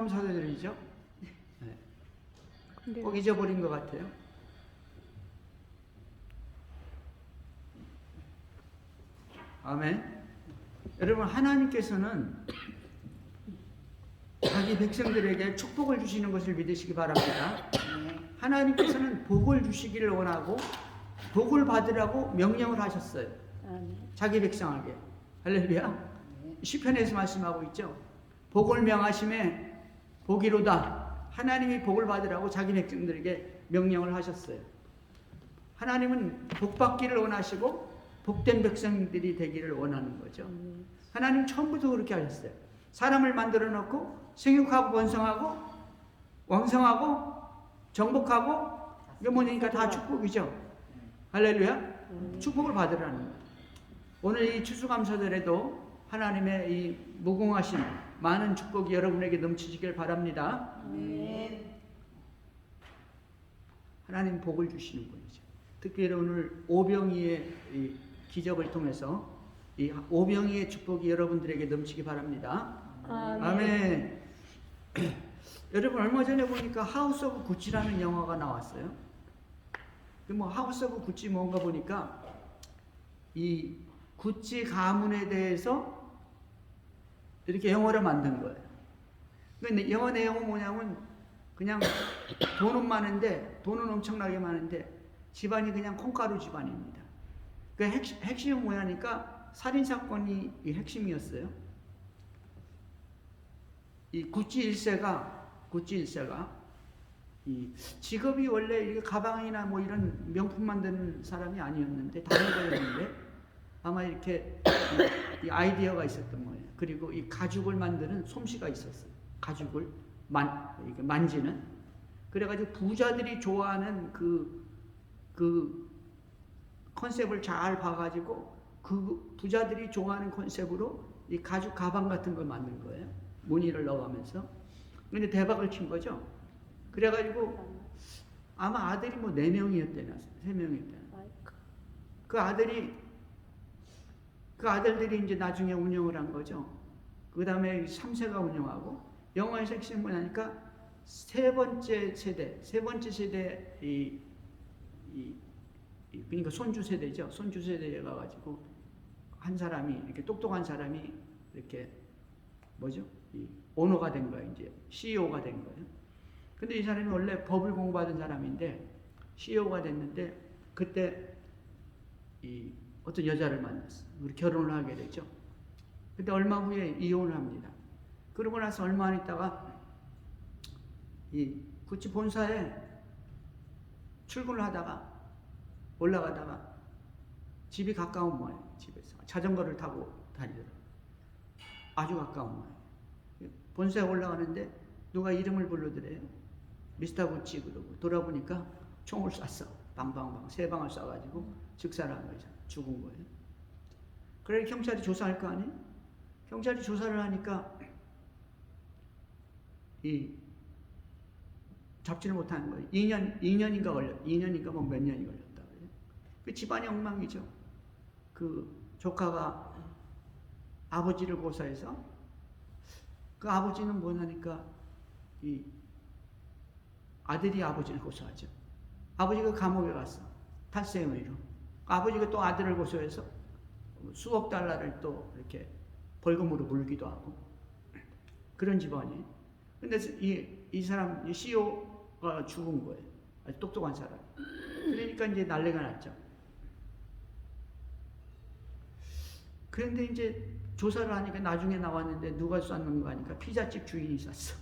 추수감사절이죠. 근데 꼭 잊어버린 것 같아요. 아멘. 여러분, 하나님께서는 자기 백성들에게 축복을 주시는 것을 믿으시기 바랍니다. 하나님께서는 복을 주시기를 원하고 복을 받으라고 명령을 하셨어요. 자기 백성에게. 할렐루야. 시편에서 말씀하고 있죠. 복을 명하심에 복이로다. 하나님이 복을 받으라고 자기 백성들에게 명령을 하셨어요. 하나님은 복 받기를 원하시고 복된 백성들이 되기를 원하는 거죠. 하나님 처음부터 그렇게 하셨어요. 사람을 만들어 놓고 생육하고 번성하고 왕성하고 정복하고 이게 뭐니까 다 축복이죠. 할렐루야. 축복을 받으라는 거예요. 오늘 이 추수감사절에도 하나님의 이 무궁하신 많은 축복이 여러분에게 넘치시길 바랍니다. 하나님 복을 주시는 분이죠. 특별히 오늘 오병이의 이 기적을 통해서 이 오병이의 축복이 여러분들에게 넘치기 바랍니다. 아멘. 여러분, 얼마 전에 보니까 하우스 오브 구찌라는 영화가 나왔어요. 뭐 하우스 오브 구찌 뭔가 보니까 이 구찌 가문에 대해서 이렇게 영화를 만든 거예요. 근데 영화 내용은 뭐냐면 그냥 돈은 많은데 돈은 엄청나게 많은데 집안이 그냥 콩가루 집안입니다. 그 핵심은 뭐냐니까 살인 사건이 이 핵심이었어요. 이 구찌 1세가 이 직업이 원래 이게 가방이나 뭐 이런 명품 만드는 사람이 아니었는데 다른 거였는데 아마 이렇게 이 아이디어가 있었던 거예요. 그리고 이 가죽을 만드는 솜씨가 있었어요. 가죽을 이렇게 만지는. 그래가지고 부자들이 좋아하는 그 컨셉을 잘 봐가지고 그 부자들이 좋아하는 컨셉으로 이 가죽 가방 같은 걸 만든 거예요. 무늬를 넣어가면서. 근데 대박을 친 거죠. 그래가지고 아마 아들이 뭐 4명이었대나 3명이었대나. 그 아들들이 이제 나중에 운영을 한 거죠. 그 다음에 3세가 운영하고 영화의 핵심은 뭐냐니까 세 번째 세대 그러니까 손주 세대죠. 손주 세대에 가가지고 한 사람이 이렇게 똑똑한 사람이 이렇게 뭐죠? 이 오너가 된 거예요. 이제 CEO가 된 거예요. 근데 이 사람이 원래 법을 공부하던 사람인데 CEO가 됐는데 그때 이 어떤 여자를 만났어. 우리 결혼을 하게 되죠. 근데 얼마 후에 이혼을 합니다. 그러고 나서 얼마 안 있다가 이 구찌 본사에 출근을 하다가 올라가다가 집이 가까운 모양. 집에서 자전거를 타고 다니더라고요. 아주 가까운 모양. 본사에 올라가는데 누가 이름을 불러드래요. 미스터 구찌 그러고 돌아보니까 총을 쐈어. 방방방 3방을 쏴가지고 즉사를 한 거죠. 죽은 거예요. 그래 경찰이 조사할 거 아니에요? 경찰이 조사를 하니까 잡지를 못하는 거예요. 2년인가 뭐 몇 년이 걸렸다 그래요. 그 집안이 엉망이죠. 그 조카가 아버지를 고소해서 그 아버지는 뭐냐니까 이 아들이 아버지를 고소하죠. 아버지가 감옥에 갔어. 탈세 혐의로. 아버지가 또 아들을 고소해서 수억 달러를 또 이렇게 벌금으로 물기도 하고 그런 집안이에요. 근데 이 사람, 이 CEO가 죽은 거예요. 아주 똑똑한 사람. 그러니까 이제 난리가 났죠. 그런데 이제 조사를 하니까 나중에 나왔는데 누가 쐈는 거 하니까 피자집 주인이 쐈어.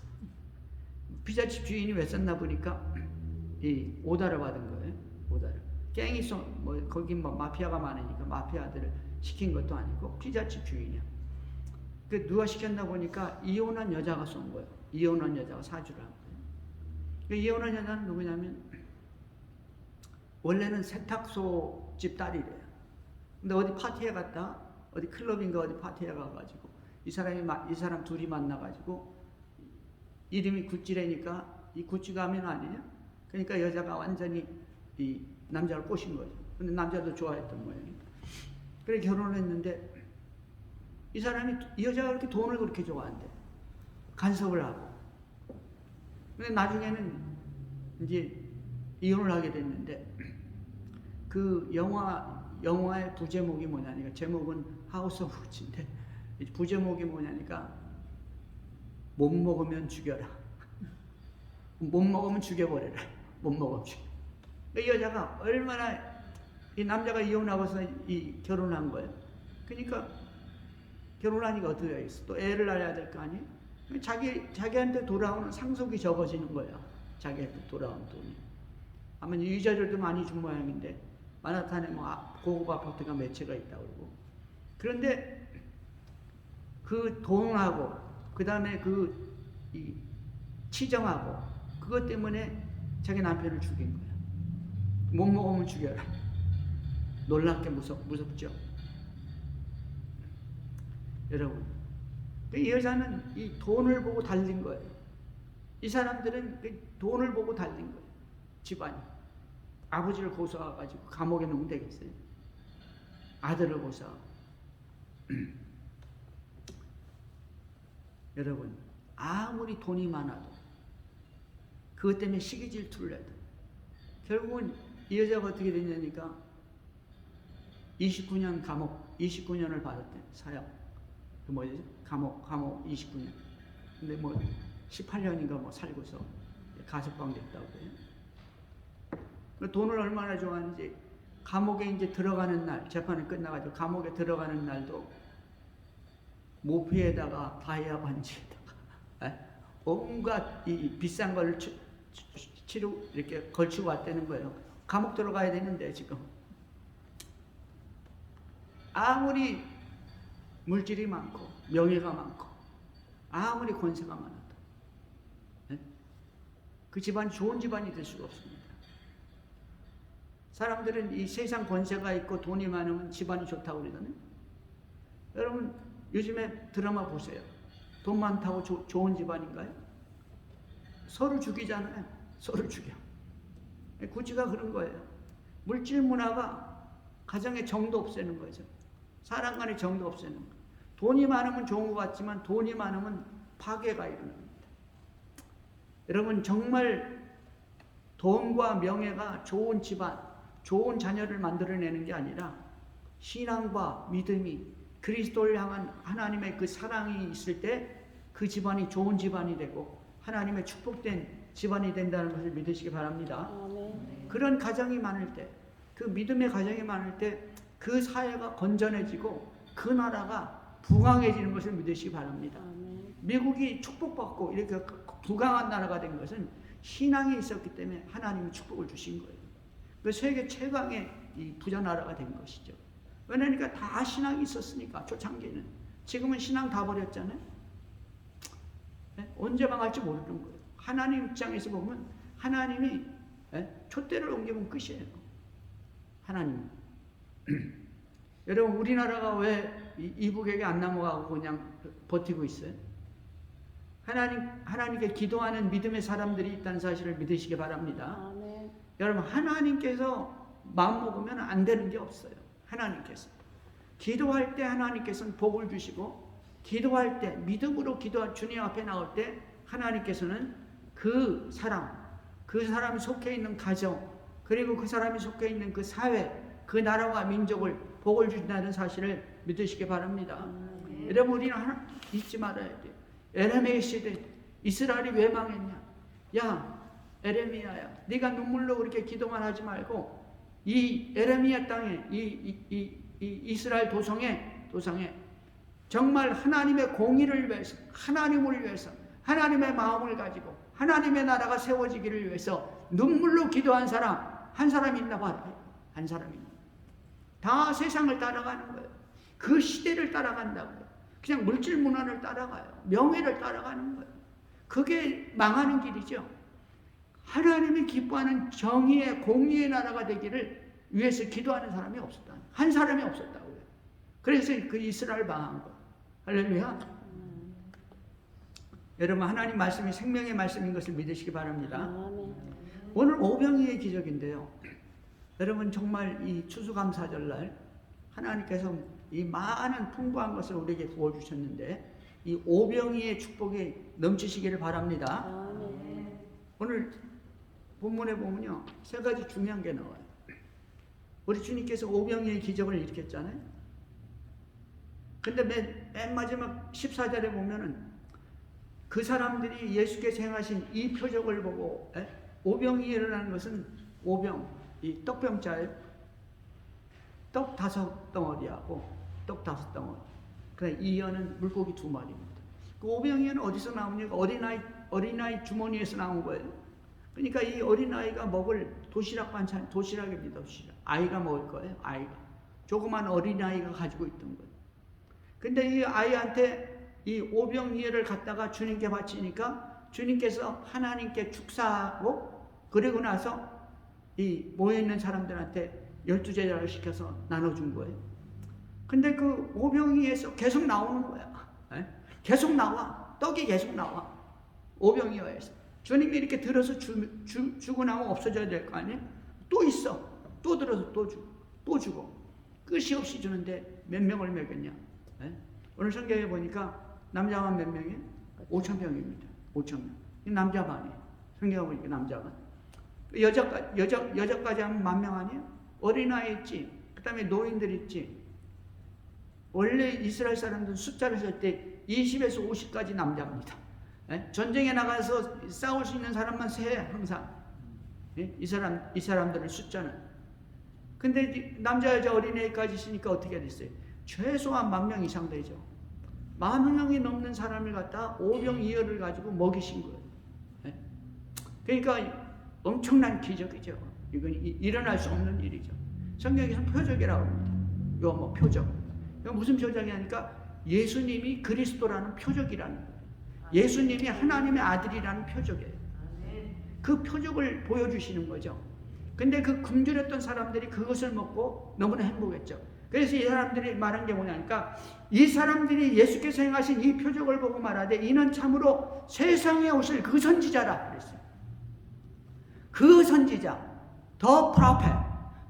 피자집 주인이 왜 쐈나 보니까 이 오다를 받은 거예요. 오다를. 갱이 거기 뭐 마피아가 많으니까 마피아들을 시킨 것도 아니고 피자집 주인이야. 그 누가 시켰나 보니까 이혼한 여자가 쏜 거예요. 이혼한 여자가 사주를 한 거예요. 그 이혼한 여자는 누구냐면 원래는 세탁소 집 딸이래요. 근데 어디 파티에 갔다 어디 클럽인가 어디 파티에 가가지고 이 사람 둘이 만나가지고 이름이 구찌래니까 이 구찌 가면 아니냐? 그러니까 여자가 완전히 이 남자를 꼬신 거죠. 근데 남자도 좋아했던 모양이에요. 그래 결혼을 했는데 이 여자가 그렇게 돈을 그렇게 좋아한대. 간섭을 하고 근데 나중에는 이제 이혼을 하게 됐는데 그 영화의 부제목이 뭐냐니까 제목은 하우스 오브 우즈인데 부제목이 뭐냐니까 못 먹으면 죽여라. 못 먹으면 죽여버려라. 못 먹으면 죽여. 이 여자가 얼마나 이 남자가 이혼하고서 결혼한 거예요. 그러니까 결혼하니까 어떻게 하겠어? 또 애를 낳아야 될 거 아니에요? 자기한테 돌아오는 상속이 적어지는 거야. 자기한테 돌아오는 돈이. 아마 유자료도 많이 준 모양인데 마나탄에 뭐 고급 아파트가 몇 채가 있다고 그러고. 그런데 그 돈하고 그 다음에 이 치정하고 그것 때문에 자기 남편을 죽인 거야. 못 먹으면 죽여라. 놀랍게 무섭죠. 여러분, 이 여자는 이 돈을 보고 달린 거예요. 이 사람들은 그 돈을 보고 달린 거예요. 집안이. 아버지를 고소해가지고 감옥에 넣으면 되겠어요. 아들을 고소하고. 여러분, 아무리 돈이 많아도 그것 때문에 시기 질투를 해도 결국은 이 여자가 어떻게 됐냐니까 29년 감옥, 29년을 받았대. 사형. 그 뭐지? 감옥 29년. 근데 뭐 18년인가 뭐 살고서 가석방 됐다고 해요. 돈을 얼마나 좋아하는지 감옥에 이제 들어가는 날, 재판이 끝나가지고 감옥에 들어가는 날도 모피에다가 다이아 반지에다가 온갖 이 비싼 걸 이렇게 걸치고 왔다는 거예요. 감옥 들어가야 되는데 지금 아무리 물질이 많고 명예가 많고 아무리 권세가 많아도 그 집안이 좋은 집안이 될 수가 없습니다. 사람들은 이 세상 권세가 있고 돈이 많으면 집안이 좋다고 그러잖아요. 여러분 요즘에 드라마 보세요. 돈 많다고 좋은 집안인가요? 서로 죽이잖아요. 서로 죽여. 구지가 그런 거예요. 물질 문화가 가정의 정도 없애는 거죠. 사람 간의 정도 없애는 거예요. 돈이 많으면 좋은 것 같지만 돈이 많으면 파괴가 일어납니다. 여러분 정말 돈과 명예가 좋은 집안, 좋은 자녀를 만들어내는 게 아니라 신앙과 믿음이 그리스도를 향한 하나님의 그 사랑이 있을 때 그 집안이 좋은 집안이 되고 하나님의 축복된 집안이 된다는 것을 믿으시기 바랍니다. 아멘. 그런 가정이 많을 때, 그 믿음의 가정이 많을 때 그 사회가 건전해지고 그 나라가 부강해지는 것을 믿으시기 바랍니다. 아멘. 미국이 축복받고 이렇게 부강한 나라가 된 것은 신앙이 있었기 때문에 하나님이 축복을 주신 거예요. 그 세계 최강의 이 부자 나라가 된 것이죠. 왜냐니까 다 신앙이 있었으니까 초창기에는. 지금은 신앙 다 버렸잖아요. 네? 언제 망할지 모르는 거예요. 하나님 입장에서 보면 하나님이 촛대를 옮기면 끝이에요. 하나님. 여러분 우리나라가 왜 이북에게 안 넘어가고 그냥 버티고 있어요? 하나님께 기도하는 믿음의 사람들이 있다는 사실을 믿으시기 바랍니다. 아멘. 여러분 하나님께서 마음 먹으면 안 되는 게 없어요. 하나님께서 기도할 때 하나님께서는 복을 주시고 기도할 때 믿음으로 주님 앞에 나올 때 하나님께서는 그 사람이 속해 있는 가정 그리고 그 사람이 속해 있는 그 사회 그 나라와 민족을 복을 주신다는 사실을 믿으시기 바랍니다. 여러분 우리는 잊지 말아야 돼요. 에레미야 시대 이스라엘이 왜 망했냐? 야 에레미야야 네가 눈물로 그렇게 기도만 하지 말고 이 에레미야 땅에 이 이스라엘 도성에 정말 하나님의 공의를 위해서 하나님을 위해서 하나님의 마음을 가지고 하나님의 나라가 세워지기를 위해서 눈물로 기도한 사람 한 사람이 있나 봐요. 한 사람이 있나. 다 세상을 따라가는 거예요. 그 시대를 따라간다고요. 그냥 물질 문화를 따라가요. 명예를 따라가는 거예요. 그게 망하는 길이죠. 하나님이 기뻐하는 정의의 공의의 나라가 되기를 위해서 기도하는 사람이 없었다. 한 사람이 없었다고요. 그래서 그 이스라엘 망한 거예요. 할렐루야. 여러분 하나님 말씀이 생명의 말씀인 것을 믿으시기 바랍니다. 오늘 오병이의 기적인데요. 여러분 정말 이 추수감사절날 하나님께서 이 많은 풍부한 것을 우리에게 부어주셨는데 이 오병이의 축복이 넘치시기를 바랍니다. 오늘 본문에 보면요, 세 가지 중요한 게 나와요. 우리 주님께서 오병이의 기적을 일으켰잖아요. 근데 맨 마지막 14절에 보면은 그 사람들이 예수께서 행하신 이 표적을 보고, 오병이라는 것은 오병, 이 떡병자예요. 떡 5덩어리하고 떡 5덩어리. 그래, 이 연은 물고기 2마리입니다. 그 오병이는 어디서 나오냐고 어린아이 주머니에서 나온 거예요. 그러니까 이 어린아이가 먹을 도시락 반찬, 도시락입니다. 도시락. 아이가 먹을 거예요. 아이가. 조그만 어린아이가 가지고 있던 거예요. 근데 이 아이한테 이 오병이어를 갖다가 주님께 바치니까 주님께서 하나님께 축사하고, 그리고 나서 이 모여있는 사람들한테 12제자를 시켜서 나눠준 거예요. 근데 그 오병이에서 계속 나오는 거야. 계속 나와. 떡이 계속 나와. 오병이어에서. 주님이 이렇게 들어서 주고 나면 없어져야 될 거 아니에요? 또 있어. 또 들어서 또 주고. 또 주고. 끝이 없이 주는데 몇 명을 먹였냐? 오늘 성경에 보니까 남자만 몇 명이에요? 5,000명입니다. 5,000명. 남자 반이에요. 성경에 보니까 남자가. 여자까지 하면 10,000명 아니에요? 어린아이 있지. 그 다음에 노인들 있지. 원래 이스라엘 사람들은 숫자를 셀 때 20에서 50까지 남자입니다. 전쟁에 나가서 싸울 수 있는 사람만 세, 항상. 이 사람들의 숫자는. 근데 남자, 여자, 어린애까지 있으니까 어떻게 됐어요? 최소한 10,000명 이상 되죠. 10,000명이 넘는 사람을 갖다 오병이어를 가지고 먹이신 거예요. 그러니까 엄청난 기적이죠. 이건 일어날 수 없는 일이죠. 성경에서는 표적이라고 합니다. 이거 뭐 표적. 이거 무슨 표적이냐니까 예수님이 그리스도라는 표적이라는 거예요. 예수님이 하나님의 아들이라는 표적이에요. 그 표적을 보여주시는 거죠. 근데 그 굶주렸던 사람들이 그것을 먹고 너무나 행복했죠. 그래서 이 사람들이 말한 게 뭐냐니까 이 사람들이 예수께서 행하신 이 표적을 보고 말하되 이는 참으로 세상에 오실 그 선지자라 그랬어요. 그 선지자, 더 프로페트,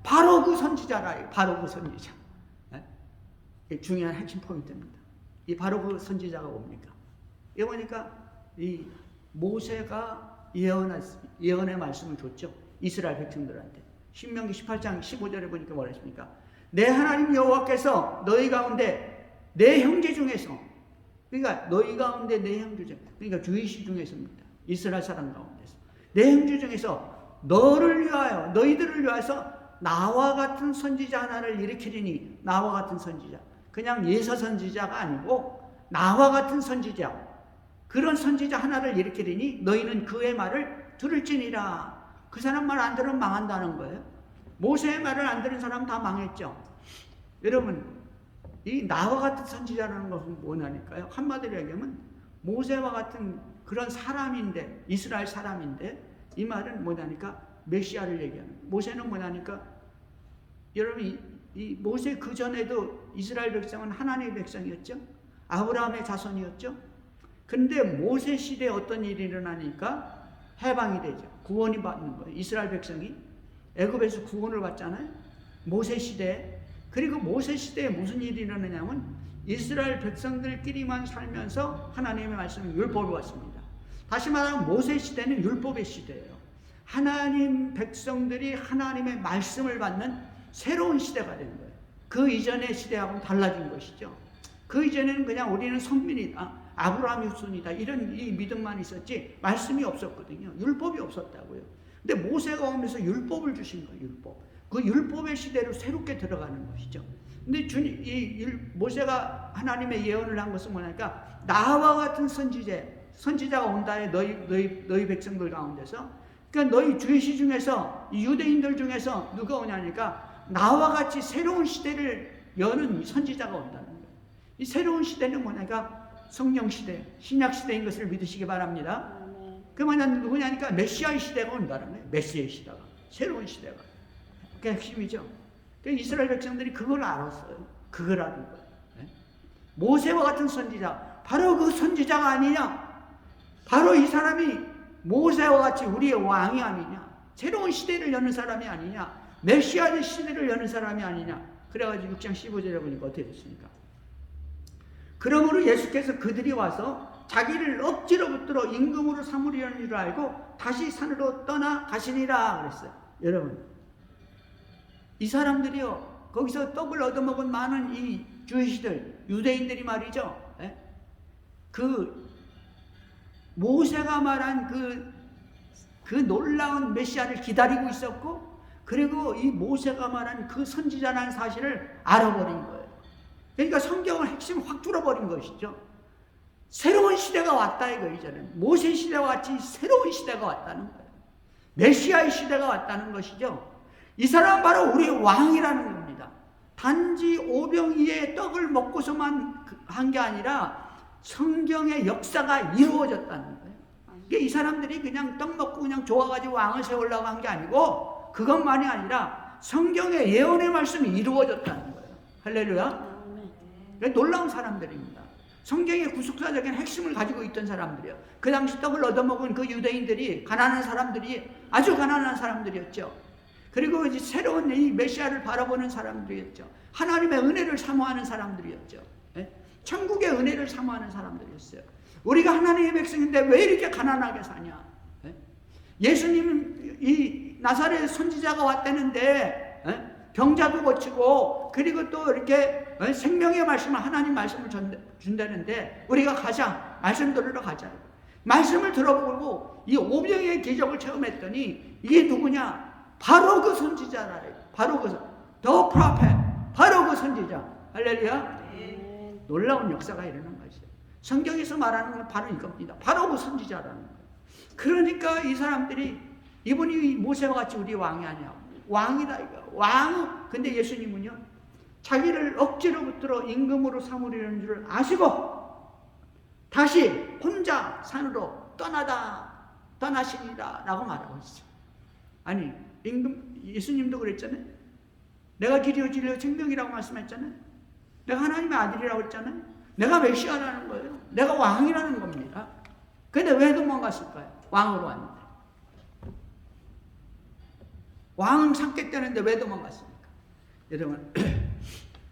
바로 그 선지자라. 바로 그 선지자. 이게 중요한 핵심 포인트입니다. 이 바로 그 선지자가 뭡니까? 이거 보니까 이 모세가 예언의 말씀을 줬죠. 이스라엘 백성들한테. 신명기 18장 15절에 보니까 뭐라 했습니까? 내 하나님 여호와께서 너희 가운데 내 형제 중에서, 그러니까 너희 가운데 내 형제 중에, 그러니까 주이시 중에서입니다. 이스라엘 사람 가운데서 내 형제 중에서 너희들을 위하여서 나와 같은 선지자 하나를 일으키리니. 나와 같은 선지자, 그냥 예서 선지자가 아니고 나와 같은 선지자, 그런 선지자 하나를 일으키리니 너희는 그의 말을 들을지니라. 그 사람 말 안 들으면 망한다는 거예요. 모세의 말을 안 들은 사람 다 망했죠. 여러분, 이 나와 같은 선지자라는 것은 뭐냐니까요? 한마디로 얘기하면 모세와 같은 그런 사람인데, 이스라엘 사람인데, 이 말은 뭐냐니까 메시아를 얘기하는 거예요. 모세는 뭐냐니까, 여러분 이 모세 그 전에도 이스라엘 백성은 하나님의 백성이었죠. 아브라함의 자손이었죠. 근데 모세 시대에 어떤 일이 일어나니까 해방이 되죠. 구원이 받는 거예요. 이스라엘 백성이 애굽에서 구원을 받잖아요. 모세 시대에. 그리고 모세 시대에 무슨 일이 일어나냐면 이스라엘 백성들끼리만 살면서 하나님의 말씀은 율법이 왔습니다. 다시 말하면 모세 시대는 율법의 시대예요. 하나님 백성들이 하나님의 말씀을 받는 새로운 시대가 된 거예요. 그 이전의 시대하고는 달라진 것이죠. 그 이전에는 그냥 우리는 선민이다, 아브라함의 후손이다, 이런 이 믿음만 있었지 말씀이 없었거든요. 율법이 없었다고요. 근데 모세가 오면서 율법을 주신 거예요. 율법. 그 율법의 시대로 새롭게 들어가는 것이죠. 근데 모세가 하나님의 예언을 한 것은 뭐냐니까 나와 같은 선지자가 온다에 너희 백성들 가운데서, 그러니까 너희 주이시 중에서, 유대인들 중에서 누가 오냐니까 나와 같이 새로운 시대를 여는 선지자가 온다는 거예요. 이 새로운 시대는 뭐냐니까 성령 시대, 신약 시대인 것을 믿으시기 바랍니다. 그 누구냐니까 메시아의 시대가 온다는 거예요. 메시아의 시대가, 새로운 시대가. 그게 핵심이죠. 이스라엘 백성들이 그걸 알았어요. 그걸 아는 거예요. 모세와 같은 선지자, 바로 그 선지자가 아니냐? 바로 이 사람이 모세와 같이 우리의 왕이 아니냐? 새로운 시대를 여는 사람이 아니냐? 메시아의 시대를 여는 사람이 아니냐? 그래가지고 6장 15절에 보니까 어떻게 됐습니까? 그러므로 예수께서 그들이 와서 자기를 억지로 붙들어 임금으로 삼으려는 줄 알고 다시 산으로 떠나 가시니라 그랬어요. 여러분, 이 사람들이요, 거기서 떡을 얻어먹은 많은 이 주이시들, 유대인들이 말이죠, 그 모세가 말한 그 놀라운 메시아를 기다리고 있었고, 그리고 이 모세가 말한 그 선지자라는 사실을 알아버린 거예요. 그러니까 성경을 핵심 확 뚫어버린 것이죠. 새로운 시대가 왔다 이거. 이제는 모세 시대와 같이 새로운 시대가 왔다는 거예요. 메시아의 시대가 왔다는 것이죠. 이 사람은 바로 우리의 왕이라는 겁니다. 단지 오병이의 떡을 먹고서만 한 게 아니라 성경의 역사가 이루어졌다는 거예요. 그러니까 이 사람들이 그냥 떡 먹고 그냥 좋아가지고 왕을 세우려고 한 게 아니고, 그것만이 아니라 성경의 예언의 말씀이 이루어졌다는 거예요. 할렐루야. 놀라운 사람들입니다. 성경의 구속사적인 핵심을 가지고 있던 사람들이요. 그 당시 떡을 얻어먹은 그 유대인들이, 가난한 사람들이, 아주 가난한 사람들이었죠. 그리고 이제 새로운 이 메시아를 바라보는 사람들이었죠. 하나님의 은혜를 사모하는 사람들이었죠. 천국의 은혜를 사모하는 사람들이었어요. 우리가 하나님의 백성인데 왜 이렇게 가난하게 사냐? 예수님은 이 나사렛 선지자가 왔다는데 병자도 고치고, 그리고 또 이렇게 생명의 말씀을, 하나님 말씀을 준다는데 우리가 가자, 말씀 들으러 가자. 말씀을 들어보고 이 오병이의 기적을 체험했더니 이게 누구냐? 바로 그 선지자라. 바로 더 프로페트, 바로 그 선지자. 할렐루야. 놀라운 역사가 일어난 것이죠. 성경에서 말하는 건 바로 이겁니다. 바로 그 선지자라는 거예요. 그러니까 이 사람들이, 이분이 모세와 같이 우리 왕이 아니야. 왕이다 이거. 왕. 근데 예수님은요, 자기를 억지로 붙들어 임금으로 삼으려는 줄 아시고 다시 혼자 산으로 떠나시니라 라고 말하고 있어요. 아니, 예수님도 그랬잖아요. 내가 길이요 진리요 생명이라고 말씀했잖아요. 내가 하나님의 아들이라고 했잖아요. 내가 메시아라는 거예요. 내가 왕이라는 겁니다. 근데 왜 도망갔을까요? 왕으로 왔는데. 왕을 삼겠다는데 왜 도망갔습니까? 여러분,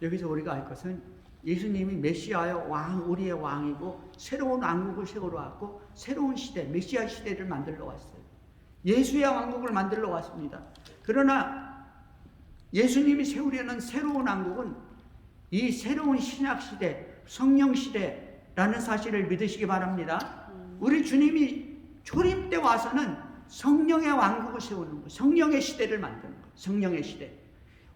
여기서 우리가 알 것은 예수님이 메시아의 왕, 우리의 왕이고 새로운 왕국을 세우러 왔고 새로운 시대, 메시아 시대를 만들러 왔어요. 예수의 왕국을 만들러 왔습니다. 그러나 예수님이 세우려는 새로운 왕국은 이 새로운 신약 시대, 성령 시대라는 사실을 믿으시기 바랍니다. 우리 주님이 초림 때 와서는 성령의 왕국을 세우는 거예요. 성령의 시대를 만드는 거예요. 성령의 시대.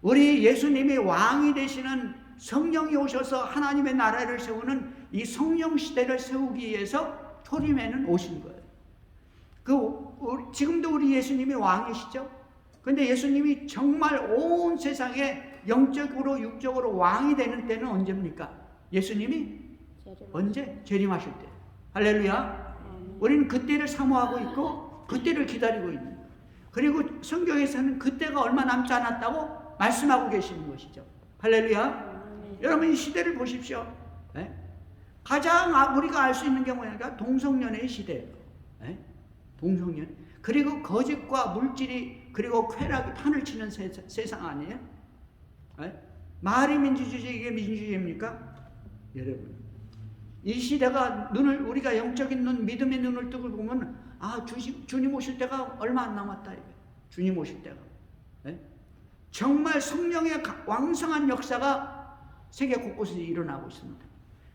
우리 예수님이 왕이 되시는, 성령이 오셔서 하나님의 나라를 세우는 이 성령 시대를 세우기 위해서 초림에는 오신 거예요. 지금도 우리 예수님이 왕이시죠? 근데 예수님이 정말 온 세상에 영적으로 육적으로 왕이 되는 때는 언제입니까? 예수님이 언제? 재림하실 때. 할렐루야. 우리는 그때를 사모하고 있고 그때를 기다리고 있는 거예요. 그리고 성경에서는 그때가 얼마 남지 않았다고 말씀하고 계시는 것이죠. 할렐루야. 여러분, 이 시대를 보십시오. 가장 우리가 알 수 있는 게 뭐냐면 동성연애의 시대예요. 동성연. 그리고 거짓과 물질이, 그리고 쾌락이 판을 치는 세상 아니에요? 말이 민주주의, 이게 민주주의입니까? 여러분, 이 시대가 우리가 영적인 눈, 믿음의 눈을 뜨고 보면, 주님 오실 때가 얼마 안 남았다. 이게. 주님 오실 때가. 정말 성령의 왕성한 역사가 세계 곳곳에 일어나고 있습니다.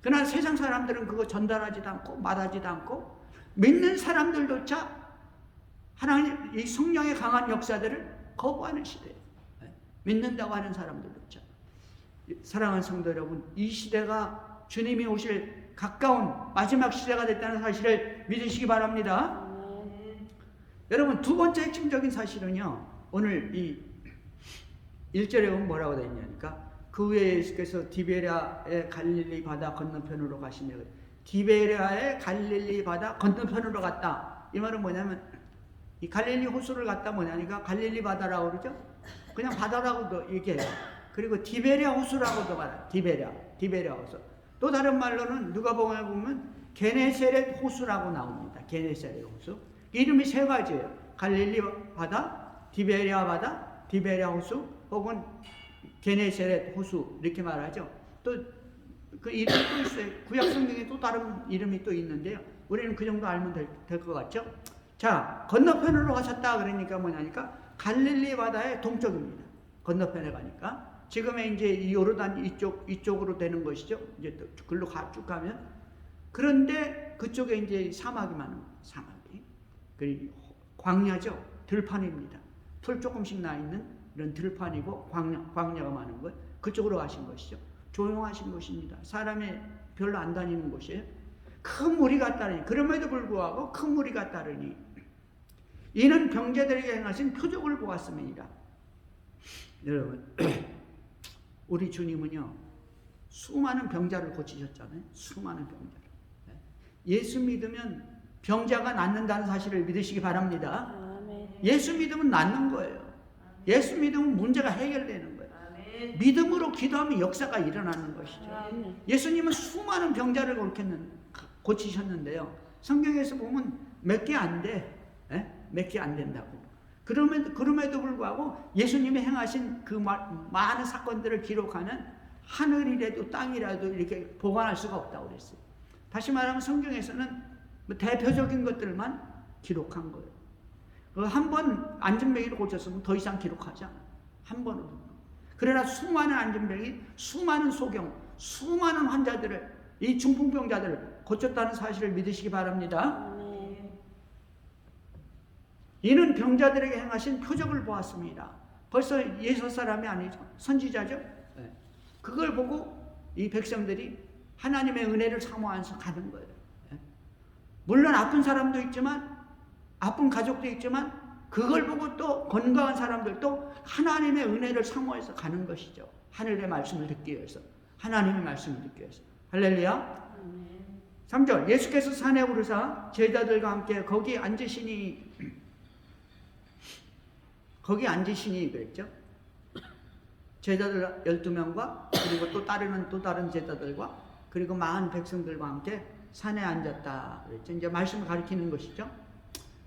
그러나 세상 사람들은 그거 전달하지도 않고 말하지도 않고, 믿는 사람들조차 하나님, 이 성령의 강한 역사들을 거부하는 시대예요. 믿는다고 하는 사람들조차. 사랑하는 성도 여러분, 이 시대가 주님이 오실 가까운 마지막 시대가 됐다는 사실을 믿으시기 바랍니다. 여러분, 두 번째 핵심적인 사실은요, 오늘 이 1절에 보면 뭐라고 되어 있냐니까, 그 후에 예수께서 디베랴의 갈릴리 바다 건너편으로 가시며, 디베랴의 갈릴리 바다 건너편으로 갔다. 이 말은 뭐냐면, 이 갈릴리 호수를 갔다 뭐냐니까 갈릴리 바다라고 그러죠? 그냥 바다라고도 얘기해요. 그리고 디베랴 호수라고도 말해요. 디베랴 호수. 또 다른 말로는 누가복음에 보면 게네사렛 호수라고 나옵니다. 게네사렛 호수. 이름이 세 가지예요. 갈릴리 바다, 디베랴 바다, 디베랴 호수, 혹은 게네사렛 호수 이렇게 말하죠. 또 그 이름이 또 있어요. 구약 성경에 또 다른 이름이 또 있는데요. 우리는 그 정도 알면 될 것 같죠? 자, 건너편으로 가셨다 그러니까 뭐냐니까 갈릴리 바다의 동쪽입니다. 건너편에 가니까 지금의 이제 이 요르단 이쪽으로 되는 것이죠. 이제 또 글로 쭉 가면 그런데 그쪽에 이제 사막이 많은 거예요. 사막이 그리고 광야죠. 들판입니다. 풀 조금씩 나 있는 이런 들판이고 광야가 많은 거예요. 그쪽으로 가신 것이죠. 조용하신 곳입니다. 사람이 별로 안 다니는 곳이에요. 큰 무리가 따르니 그럼에도 불구하고 큰 무리가 따르니 이는 병자들에게 행하신 표적을 보았습니다. 여러분 우리 주님은요 수많은 병자를 고치셨잖아요. 수많은 병자를. 예수 믿으면 병자가 낫는다는 사실을 믿으시기 바랍니다. 예수 믿으면 낫는 거예요. 예수 믿으면 문제가 해결되는 거예요. 믿음으로 기도하면 역사가 일어나는 것이죠. 예수님은 수많은 병자를 고치셨는데요. 성경에서 보면 몇 개 안 돼. 몇 개 안 된다고. 그럼에도 불구하고 예수님이 행하신 그 많은 사건들을 기록하는 하늘이라도 땅이라도 이렇게 보관할 수가 없다고 그랬어요. 다시 말하면 성경에서는 대표적인 것들만 기록한 거예요. 한 번 안전뱅이를 고쳤으면 더 이상 기록하지 않아요. 한 번으로. 그러나 수많은 안전뱅이, 수많은 소경, 수많은 환자들을 이 중풍병자들을 고쳤다는 사실을 믿으시기 바랍니다. 이는 병자들에게 행하신 표적을 보았습니다. 벌써 예수 사람이 아니죠. 선지자죠. 그걸 보고 이 백성들이 하나님의 은혜를 사모하면서 가는 거예요. 물론 아픈 사람도 있지만 아픈 가족도 있지만 그걸 보고 또 건강한 사람들도 하나님의 은혜를 사모해서 가는 것이죠. 하늘의 말씀을 듣기 위해서. 하나님의 말씀을 듣기 위해서. 할렐루야. 3절 예수께서 산에 오르사 제자들과 함께 거기 앉으시니 그랬죠. 제자들 12명과 그리고 또 다른 제자들과 그리고 많은 백성들과 함께 산에 앉았다 그랬죠. 이제 말씀을 가리키는 것이죠.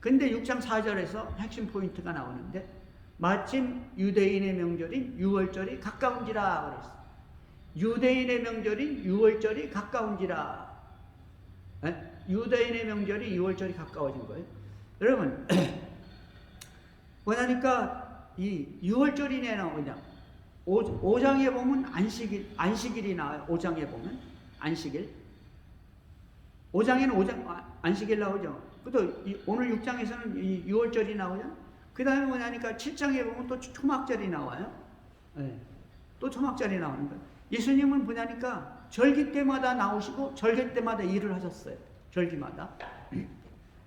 근데 6장 4절에서 핵심 포인트가 나오는데 마침 유대인의 명절인 유월절이 가까운지라 그랬어요. 유대인의 명절인 유월절이 가까운지라. 유대인의 명절이 유월절이 가까워진 거예요. 여러분 뭐냐니까 이 유월절이 나오냐 5장에 보면 안식일이 나와요. 5장에 보면 안식일 5장에는 안식일 나오죠. 또 오늘 6장에서는 이 6월절이 나오죠. 그 다음에 뭐냐니까 7장에 보면 또 초막절이 나와요. 또 초막절이 나오는 거예요. 예수님은 뭐냐니까 절기 때마다 나오시고 절기 때마다 일을 하셨어요. 절기마다.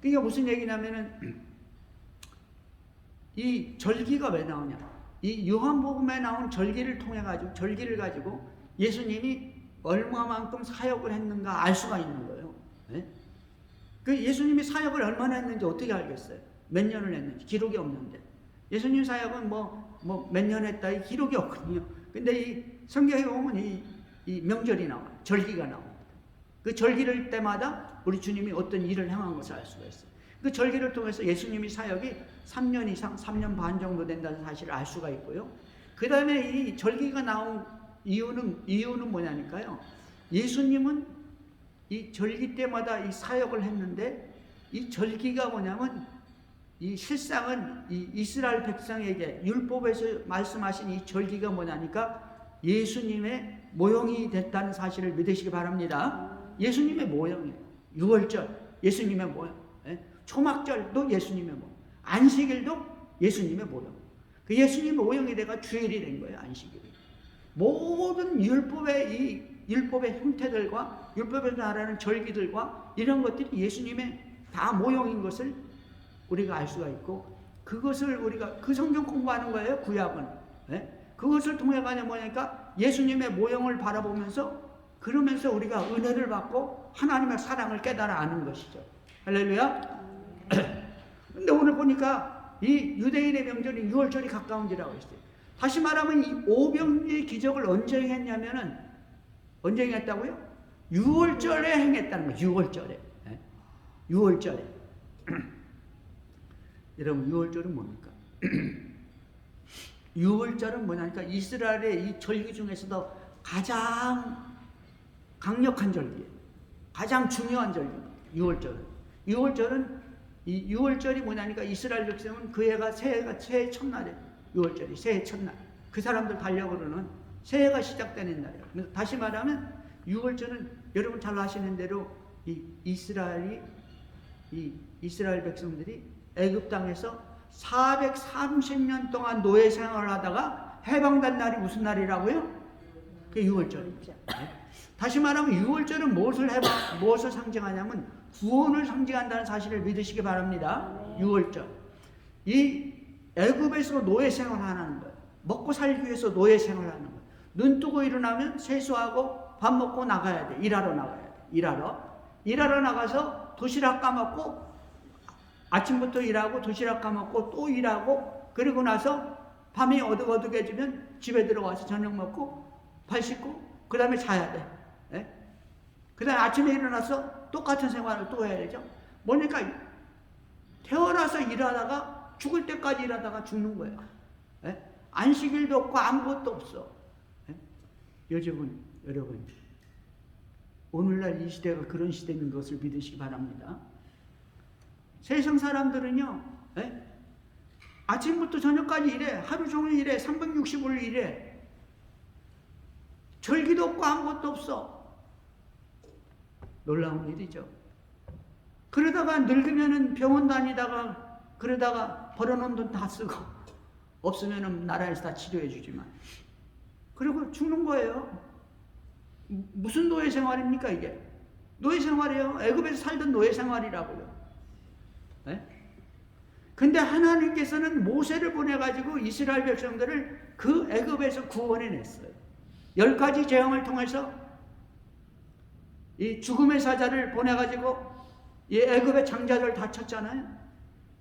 그게 무슨 얘기냐면은 이 절기가 왜 나오냐? 이 요한복음에 나온 절기를 통해 가지고 절기를 가지고 예수님이 얼마만큼 사역을 했는가 알 수가 있는 거예요. 그 예수님이 사역을 얼마나 했는지 어떻게 알겠어요? 몇 년을 했는지 기록이 없는데 예수님 사역은 몇 년 했다 이 기록이 없거든요. 근데 이 성경에 보면 이 명절이 나와요. 절기가 나옵니다. 그 절기를 때마다 우리 주님이 어떤 일을 행한 것을 알 수가 있어요. 그 절기를 통해서 예수님이 사역이 3년 이상 3년 반 정도 된다는 사실을 알 수가 있고요. 그 다음에 이 절기가 나온 이유는 뭐냐니까요. 예수님은 이 절기 때마다 이 사역을 했는데 이 절기가 뭐냐면 이 실상은 이 이스라엘 백성에게 율법에서 말씀하신 이 절기가 뭐냐니까 예수님의 모형이 됐다는 사실을 믿으시기 바랍니다. 예수님의 모형이에요. 유월절 예수님의 모형, 초막절도 예수님의 모형, 안식일도 예수님의 모형. 그 예수님의 모형이 돼가 주일이 된 거예요. 안식일이. 모든 율법의 형태들과 율법에서 말하는 절기들과 이런 것들이 예수님의 다 모형인 것을 우리가 알 수가 있고 그것을 우리가 그 성경 공부하는 거예요. 구약은. 그것을 통해 가냐 뭐냐니까 예수님의 모형을 바라보면서 그러면서 우리가 은혜를 받고 하나님의 사랑을 깨달아 아는 것이죠. 할렐루야. 근데 오늘 보니까 이 유대인의 명절인 유월절이 가까운지라고 했어요. 다시 말하면 이 오병이의 기적을 언제 행했냐면은 언제 행했다고요? 6월절에 행했다는 거예요. 6월절에. 6월절에. 여러분 6월절은 뭡니까? 6월절은 뭐냐니까 이스라엘의 이 절기 중에서도 가장 강력한 절기예요. 가장 중요한 절기입니다. 6월절은. 6월절은 이 6월절이 뭐냐니까 이스라엘 백성은 그 해가 새해 첫날에 6월절이 새해 첫날. 그 사람들 달력으로는 새해가 시작되는 날이에요. 그래서 다시 말하면 6월절은 여러분 잘 아시는 대로 이스라엘 백성들이 애굽 땅에서 430년 동안 노예 생활을 하다가 해방된 날이 무슨 날이라고요? 그게 6월절입니다. 다시 말하면 6월절은 무엇을 상징하냐면 구원을 상징한다는 사실을 믿으시기 바랍니다. 6월절. 이 애굽에서 노예 생활하는 거예요. 먹고 살기 위해서 노예 생활하는 거예요. 눈 뜨고 일어나면 세수하고 밥 먹고 나가야 돼. 일하러 나가야 돼. 일하러 나가서 도시락 까먹고 아침부터 일하고 도시락 까먹고 또 일하고 그리고 나서 밤이 어둑어둑해지면 집에 들어와서 저녁 먹고 발 씻고 그 다음에 자야 돼. 예? 그 다음에 아침에 일어나서 똑같은 생활을 또 해야 되죠. 뭐니까 태어나서 일하다가 죽을 때까지 일하다가 죽는 거예요. 예? 안식일도 없고 아무것도 없어. 예? 요즘은 여러분 오늘날 이 시대가 그런 시대인 것을 믿으시기 바랍니다. 세상 사람들은요, 예? 아침부터 저녁까지 일해. 하루 종일 일해. 365일 일해. 절기도 없고 아무것도 없어. 놀라운 일이죠. 그러다가 늙으면은 병원 다니다가 그러다가 벌어놓은 돈 다 쓰고 없으면은 나라에서 다 치료해 주지만 그리고 죽는 거예요. 무슨 노예 생활입니까 이게? 노예 생활이에요. 애굽에서 살던 노예 생활이라고요. 네? 근데 하나님께서는 모세를 보내가지고 이스라엘 백성들을 그 애굽에서 구원해냈어요. 10가지 재앙을 통해서 이 죽음의 사자를 보내가지고 이 애굽의 장자들 다 쳤잖아요.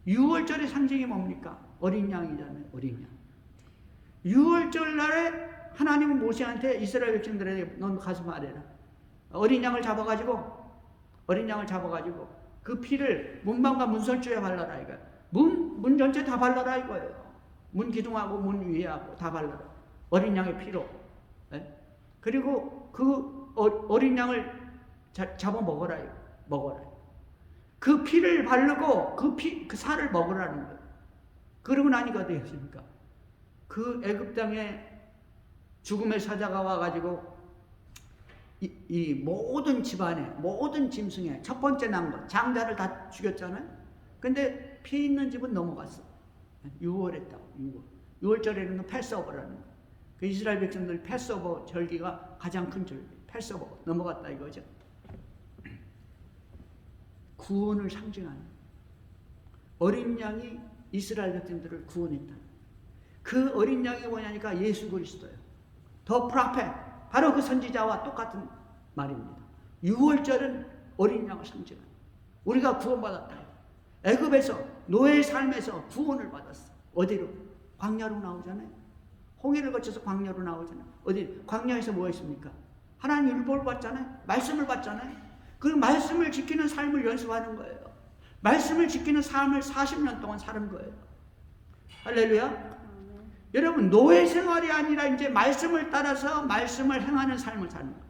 6월절의 상징이 뭡니까? 어린 양이잖아요. 어린 양. 6월절 날에 하나님은 모세한테 이스라엘 백성들에게 넌 가서 말해라. 어린 양을 잡아가지고 그 피를 문방과 문설주에 발라라 이거야. 문 전체 다 발라라 이거예요. 문 기둥하고 문 위하고 다 발라라. 어린 양의 피로. 네? 그리고 그 어린 양을 잡아 먹어라. 그 피를 바르고 그 살을 먹으라는 거예요. 그러고 나니까 어떻게 했습니까? 그 애굽 땅에 죽음의 사자가 와가지고 이 모든 집안에 모든 짐승에 첫 번째 난 것 장자를 다 죽였잖아요. 근데 피 있는 집은 넘어갔어. 6월 했다고. 6월절에는 패스오버라는 거. 그 이스라엘 백성들 패스오버 절기가 가장 큰 절기. 패스오버 넘어갔다 이거죠. 구원을 상징하는 어린 양이 이스라엘 백성들을 구원했다. 그 어린 양이 뭐냐니까 예수 그리스도예요. 더 프라페 바로 그 선지자와 똑같은 말입니다. 6월절은 어린 양을 상징하는 우리가 구원받았다. 애굽에서 노예의 삶에서 구원을 받았어. 어디로? 광야로 나오잖아요. 홍해를 거쳐서 광야로 나오잖아요. 어디? 광야에서 뭐 했습니까? 하나님 율법을 받잖아요. 말씀을 받잖아요. 그 말씀을 지키는 삶을 연습하는 거예요. 말씀을 지키는 삶을 40년 동안 사는 거예요. 할렐루야. 여러분 노예 생활이 아니라 이제 말씀을 따라서 말씀을 행하는 삶을 사는 거예요.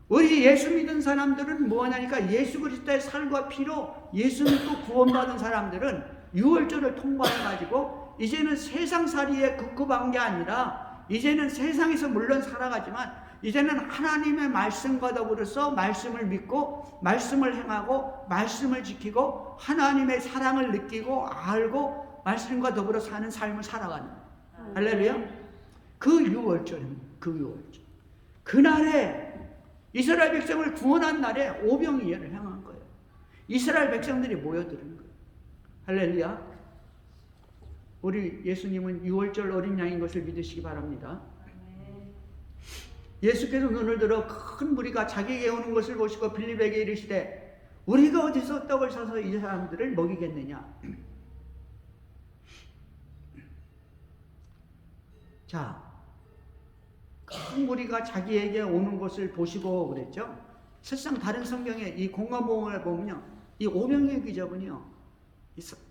우리 예수 믿은 사람들은 뭐하냐니까 예수 그리스도의 살과 피로 예수 믿고 구원받은 사람들은 6월절을 통과해가지고 이제는 세상살이에 급급한 게 아니라 이제는 세상에서 물론 살아가지만 이제는 하나님의 말씀과 더불어서 말씀을 믿고 말씀을 행하고 말씀을 지키고 하나님의 사랑을 느끼고 알고 말씀과 더불어 사는 삶을 살아가는 거예요. 할렐루야. 그 6월절입니다. 그 6월절. 그날에 이스라엘 백성을 구원한 날에 오병이어를 행한 거예요. 이스라엘 백성들이 모여드는 거예요. 할렐루야. 우리 예수님은 6월절 어린 양인 것을 믿으시기 바랍니다. 예수께서 눈을 들어 큰 무리가 자기에게 오는 것을 보시고 빌립에게 이르시되 우리가 어디서 떡을 사서 이 사람들을 먹이겠느냐. 자, 큰 무리가 자기에게 오는 것을 보시고 그랬죠. 실상 다른 성경에 이 공관복음을 보면요, 이 오병이의 기적은요,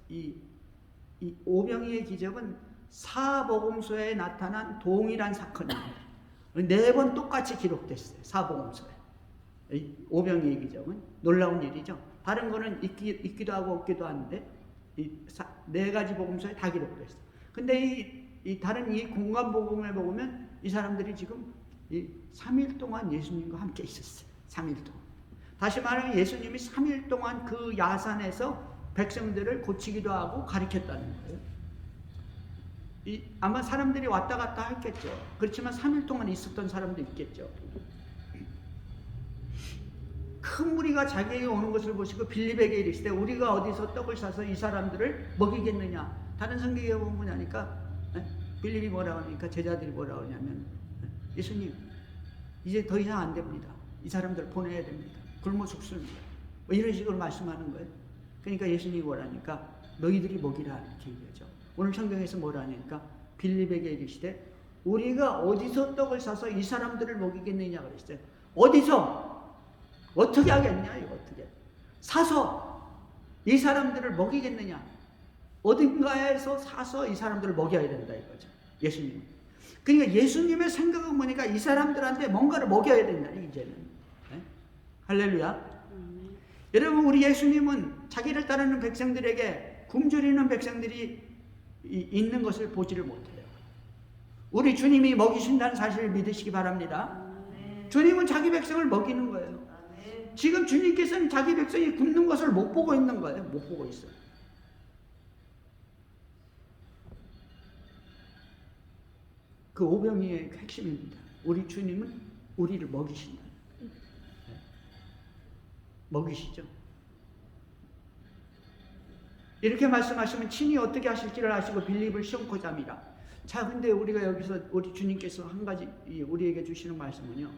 이 오병이의 기적은 사복음서에 나타난 동일한 사건입니다. 4번 똑같이 기록됐어요. 사복음서에. 오병이 얘기죠. 놀라운 일이죠. 다른 거는 있기도 하고 없기도 하는데 이 4가지 복음서에 다 기록됐어요. 근데 이 다른 이 공간 복음에 보면 이 사람들이 지금 이 3일 동안 예수님과 함께 있었어요. 3일 동안. 다시 말하면 예수님이 3일 동안 그 야산에서 백성들을 고치기도 하고 가르쳤다는 거예요. 아마 사람들이 왔다 갔다 했겠죠. 그렇지만 3일 동안 있었던 사람도 있겠죠. 큰 무리가 자기에게 오는 것을 보시고 빌립에게 이르시되 우리가 어디서 떡을 사서 이 사람들을 먹이겠느냐. 다른 성경에 보면 하니까 빌립이 뭐라고 하니까 제자들이 뭐라고 하냐면 예수님 이제 더 이상 안 됩니다. 이 사람들 보내야 됩니다. 굶어 죽습니다. 뭐 이런 식으로 말씀하는 거예요. 그러니까 예수님이 뭐라니까 너희들이 먹이라 이렇게 얘기하죠. 오늘 성경에서 뭐라니까 빌립에게 이르시되 우리가 어디서 떡을 사서 이 사람들을 먹이겠느냐 그랬어요. 어디서? 어떻게 하겠냐 이거 어떻게? 사서 이 사람들을 먹이겠느냐? 어딘가에서 사서 이 사람들을 먹여야 된다 이거죠. 예수님. 그러니까 예수님의 생각은 뭐니까 이 사람들한테 뭔가를 먹여야 된다 이제는. 네? 할렐루야. 여러분 우리 예수님은 자기를 따르는 백성들에게 굶주리는 백성들이 있는 것을 보지를 못해요. 우리 주님이 먹이신다는 사실을 믿으시기 바랍니다. 주님은 자기 백성을 먹이는 거예요. 지금 주님께서는 자기 백성이 굶는 것을 못 보고 있는 거예요. 못 보고 있어요. 그 오병이의 핵심입니다. 우리 주님은 우리를 먹이신다. 먹이시죠. 이렇게 말씀하시면 친히 어떻게 하실지를 아시고 빌립을 시험코자 합니다. 자, 근데 우리가 여기서 우리 주님께서 한 가지 우리에게 주시는 말씀은요.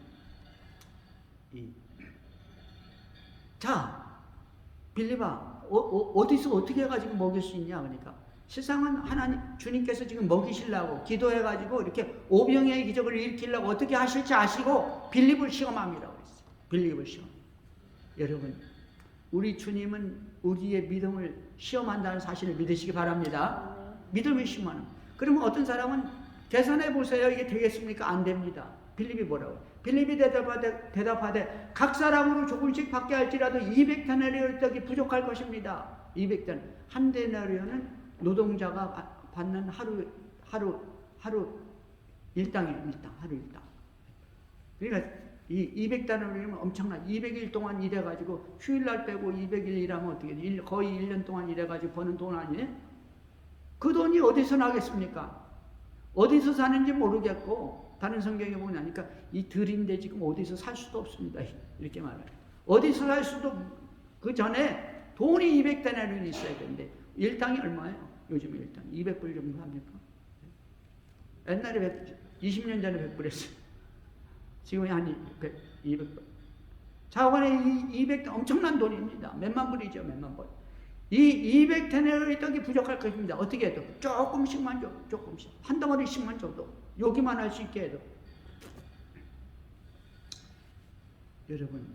자, 빌립아, 어디서 어떻게 해가지고 먹일 수 있냐? 그러니까 세상은 하나님 주님께서 지금 먹이시려고 기도해가지고 이렇게 오병이의 기적을 일으키려고 어떻게 하실지 아시고 빌립을 시험합니다. 그랬어요. 빌립을 시험. 여러분, 우리 주님은 우리의 믿음을 시험한다는 사실을 믿으시기 바랍니다. 믿음을 시험하는. 그러면 어떤 사람은 계산해 보세요. 이게 되겠습니까? 안 됩니다. 빌립이 뭐라고? 빌립이 대답하되 각 사람으로 조금씩 받게 할지라도 200데나리온 떡이 부족할 것입니다. 200데나리온. 한 데나리온은 노동자가 받는 하루 일당입니다. 하루 일당. 그러니까 이 200데나리온이면 엄청나. 200일 동안 일해가지고 휴일날 빼고 200일 일하면 어떻게 돼? 거의 1년 동안 일해가지고 버는 돈 아니에요? 그 돈이 어디서 나겠습니까? 어디서 사는지 모르겠고 다른 성경에 보니까 이 들인데 지금 어디서 살 수도 없습니다. 이렇게 말해요. 어디서 살 수도 그 전에 돈이 200데나리온이 있어야 되는데 일당이 얼마예요? 요즘 일당 200불 정도 합니까? 옛날에 20년 전에 100불 했어요. 지금이 한 200불. 자원에 200 엄청난 돈입니다. 몇만 불이죠, 몇만 불. 이 200데나리온의 떡이 부족할 것입니다. 어떻게 해도 조금씩만 줘, 조금씩 한 덩어리씩만 줘도 여기만 할 수 있게 해도. 여러분,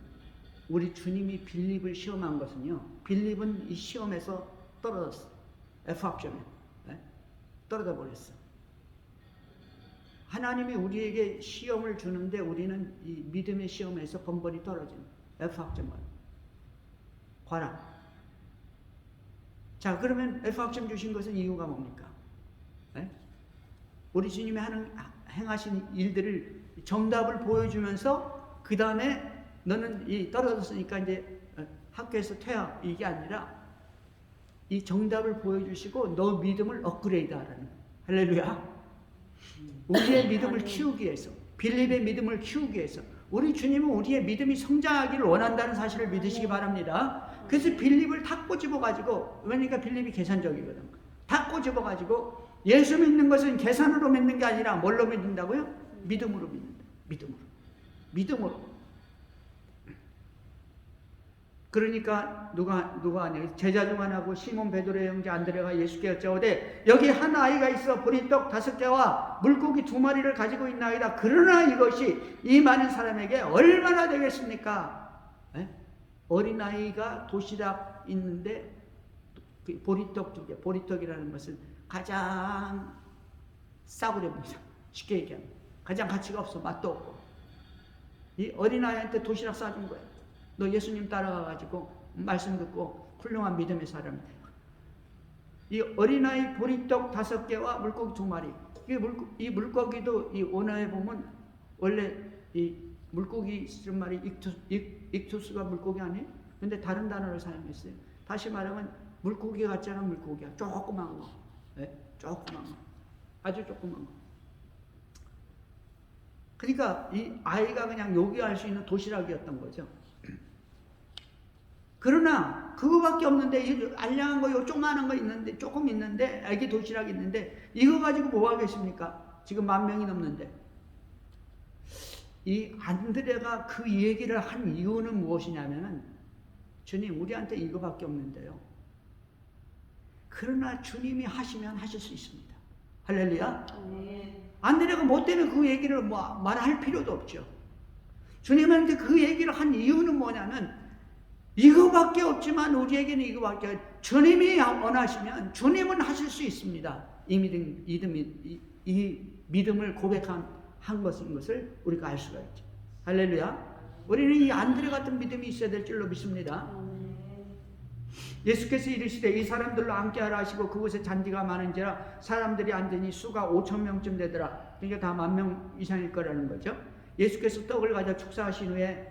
우리 주님이 빌립을 시험한 것은요. 빌립은 이 시험에서 떨어졌어. F학점에 떨어져 버렸어. 하나님이 우리에게 시험을 주는데 우리는 이 믿음의 시험에서 번번이 떨어지는 F학점을 과락. 자, 그러면 F학점 주신 것은 이유가 뭡니까? 네? 우리 주님이 행하신 일들을 정답을 보여주면서 그 다음에 너는 떨어졌으니까 이제 학교에서 퇴학 이게 아니라 이 정답을 보여주시고 너 믿음을 업그레이드하라는. 할렐루야. 우리의 믿음을 키우기 위해서, 빌립의 믿음을 키우기 위해서 우리 주님은 우리의 믿음이 성장하기를 원한다는 사실을 믿으시기 바랍니다. 그래서 빌립을 탁 꼬집어가지고, 그러니까 빌립이 계산적이거든. 탁 꼬집어가지고 예수 믿는 것은 계산으로 믿는 게 아니라 뭘로 믿는다고요? 믿음으로 믿는다. 믿음으로. 그러니까 누가 제자 중 하나고 시몬 베드로의 형제 안드레가 예수께 여짜오되 여기 한 아이가 있어 보리떡 5개와 물고기 2마리를 가지고 있나이다. 그러나 이것이 이 많은 사람에게 얼마나 되겠습니까? 어린아이가 도시락 있는데 보리떡 2개. 보리떡이라는 것은 가장 싸구려입니다. 쉽게 얘기하면 가장 가치가 없어. 맛도 없고. 이 어린아이한테 도시락 싸준 거야. 너 예수님 따라가가지고 말씀 듣고 훌륭한 믿음의 사람이 돼. 이 어린아이 보리떡 5개와 물고기 2마리. 이 물고기도 이 원어에 보면 원래 이 물고기 10마리 익투스가 물고기 아니에요? 근데 다른 단어를 사용했어요. 다시 말하면 물고기 같지 않은 물고기야. 조그만 거. 네? 조그만 거. 아주 조그만 거. 그러니까 이 아이가 그냥 요기할 수 있는 도시락이었던 거죠. 그러나 그거밖에 없는데 이 알량한 거, 요 조그마한 거 있는데 조금 있는데 애기 도시락 있는데 이거 가지고 뭐 하겠습니까? 지금 10,000명이 넘는데 이 안드레가 그 얘기를 한 이유는 무엇이냐면은 주님 우리한테 이거밖에 없는데요. 그러나 주님이 하시면 하실 수 있습니다. 할렐루야. 안드레가 뭐 때문에 그 얘기를 말할 필요도 없죠. 주님한테 그 얘기를 한 이유는 뭐냐면 이거밖에 없지만 우리에게는 이거밖에 주님이 원하시면 주님은 하실 수 있습니다. 이 믿음을 고백한 것을 우리가 알 수가 있죠. 할렐루야. 우리는 이 안드레 같은 믿음이 있어야 될 줄로 믿습니다. 예수께서 이르시되 이 사람들로 함께하라 하시고 그곳에 잔디가 많은지라 사람들이 앉으니 수가 5,000명쯤 되더라. 그러니까 다 10,000명 이상일 거라는 거죠. 예수께서 떡을 가져 축사하신 후에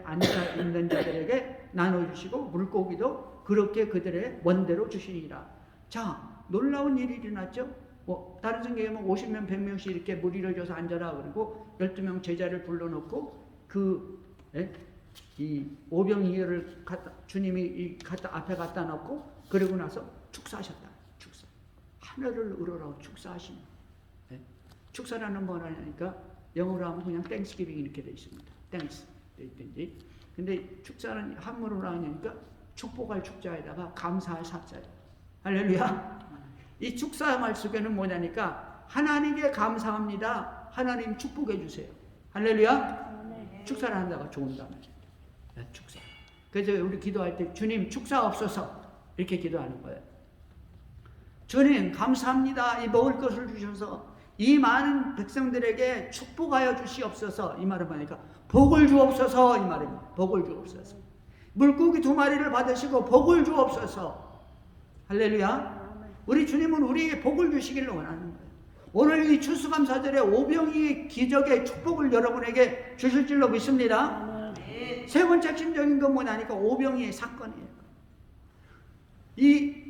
앉아 있는 자들에게 나눠주시고 물고기도 그렇게 그들의 원대로 주시니라. 자, 놀라운 일이 일어났죠. 다른 성경에 보면 50명, 100명씩 이렇게 무리를 줘서 앉아라 그리고 12명 제자를 불러놓고 이 오병이어를 주님이 앞에 갖다 놓고 그러고 나서 축사하셨다. 축사. 하늘을 우러러 축사하시는. 축사라는 뭐라니까 영어로 하면 그냥 땡스기빙 이렇게 되어 있습니다. 땡스 되어 있든지. 근데 축사는 한문으로 하니까 축복할 축자에다가 감사할 사자예요. 할렐루야. 이 축사 말 속에는 뭐냐니까 하나님께 감사합니다. 하나님 축복해 주세요. 할렐루야. 축사를 한다가 좋은 단어. 축사. 그래서 우리 기도할 때 주님 축사옵소서 이렇게 기도하는 거예요. 주님 감사합니다. 이 먹을 것을 주셔서 이 많은 백성들에게 축복하여 주시옵소서. 이 말은 뭐니까 복을 주옵소서. 이 말입니다. 복을 주옵소서. 물고기 2마리를 받으시고 복을 주옵소서. 할렐루야. 우리 주님은 우리에게 복을 주시기를 원하는 거예요. 오늘 이 추수감사절에 오병이의 기적의 축복을 여러분에게 주실 줄로 믿습니다. 세 번째 핵심적인 건 뭐냐니까 오병이의 사건이에요.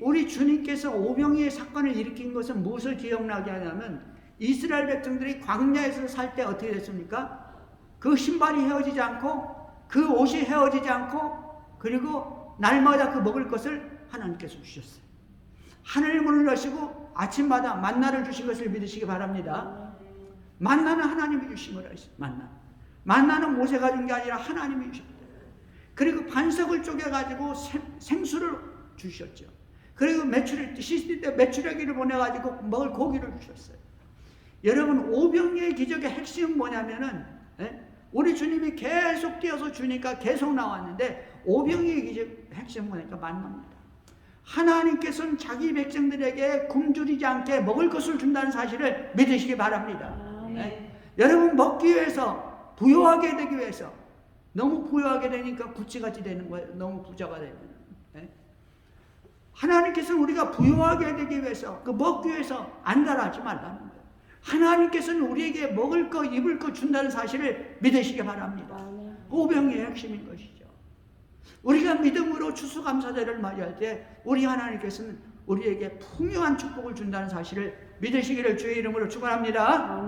우리 주님께서 오병이의 사건을 일으킨 것은 무엇을 기억나게 하냐면 이스라엘 백성들이 광야에서 살 때 어떻게 됐습니까? 그 신발이 헤어지지 않고 그 옷이 헤어지지 않고 그리고 날마다 그 먹을 것을 하나님께서 주셨어요. 하늘 문을 여시고 아침마다 만나를 주신 것을 믿으시기 바랍니다. 만나는 하나님이 주신 거라 했어요. 만나는 모세가 준 게 아니라 하나님이 주셨어요. 그리고 반석을 쪼개가지고 생수를 주셨죠. 그리고 씻을 때 메추라기를 보내가지고 먹을 고기를 주셨어요. 여러분 오병이의 기적의 핵심은 뭐냐면은 우리 주님이 계속 뛰어서 주니까 계속 나왔는데 오병이의 기적의 핵심은 뭐냐니까 만나입니다. 하나님께서는 자기 백성들에게 굶주리지 않게 먹을 것을 준다는 사실을 믿으시기 바랍니다. 여러분 먹기 위해서 부유하게 되기 위해서 너무 부유하게 되니까 구찌같이 되는 거예요. 너무 부자가 되면 하나님께서는 우리가 부유하게 되기 위해서 먹기 위해서 안달하지 말라는 거예요. 하나님께서는 우리에게 먹을 거 입을 거 준다는 사실을 믿으시기 바랍니다. 오병이의 핵심인 것이죠. 우리가 믿음으로 추수감사절을 맞이할 때 우리 하나님께서는 우리에게 풍요한 축복을 준다는 사실을 믿으시기를 주의 이름으로 축원합니다.